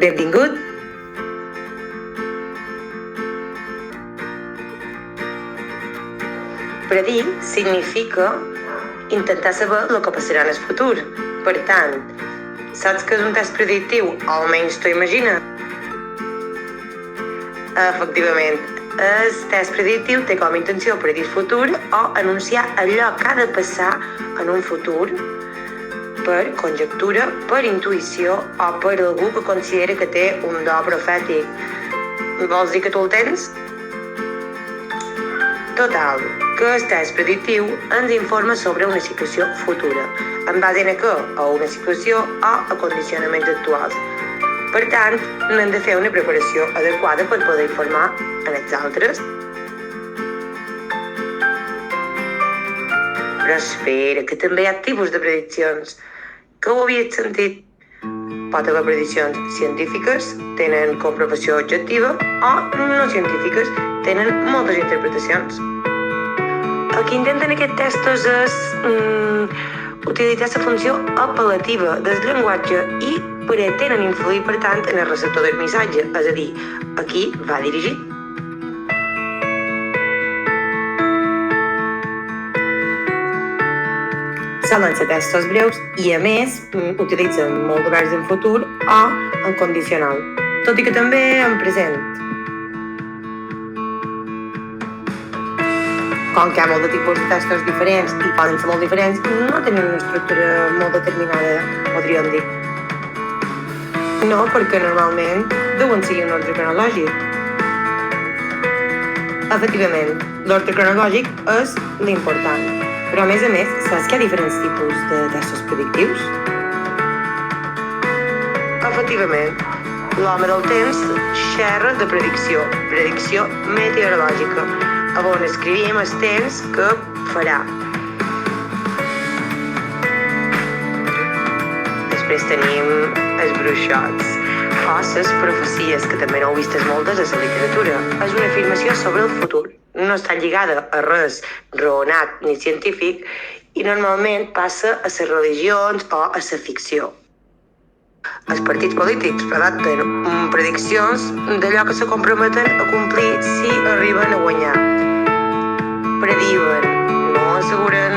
Benvingut! Predir significa intentar saber el que passarà en el futur. Per tant, saps que és un test predictiu? O almenys t'ho imagines? Efectivament, el test predictiu té com a intenció predir el futur o anunciar allò que ha de passar en un futur per conjectura, per intuïció o per algú que considera que té un do profètic. Vols dir que tu el tens? Total, que el test predictiu ens informa sobre una situació futura, en base a què? A una situació o a condicionaments actuals. Per tant, n'hem de fer una preparació adequada per poder informar a els altres. Però espera, que també hi ha tipus de prediccions. Que ho havies sentit? Pot haver prediccions científiques, tenen comprovació objectiva, o no científiques, tenen moltes interpretacions. El que intenten aquests testos és utilitzar la funció apel·lativa del llenguatge i pretenen influir, per tant, en el receptor del missatge, és a dir, a qui va dirigit. Solen ser testos breus i, a més, utilitzen molt de verbs en futur o en condicional, tot i que també en present. Com que hi ha molt de tipus de testos diferents i poden ser molt diferents, no tenen una estructura molt determinada, podríem dir. No, perquè normalment deuen seguir un ordre cronològic. Efectivament, l'ordre cronològic és l'important. Però, a més, saps que hi ha diferents tipus de testos predictius? Efectivament, l'home del temps xerra de predicció meteorològica, on escrivim el temps que farà. Després tenim els bruixots, o les profecies, que també n'heu vistes moltes a la literatura. És una afirmació sobre el futur. No està lligada a res raonat ni científic i normalment passa a les religions o a la ficció. Els partits polítics redacten prediccions d'allò que se comprometen a complir si arriben a guanyar. Prediuen, no asseguren,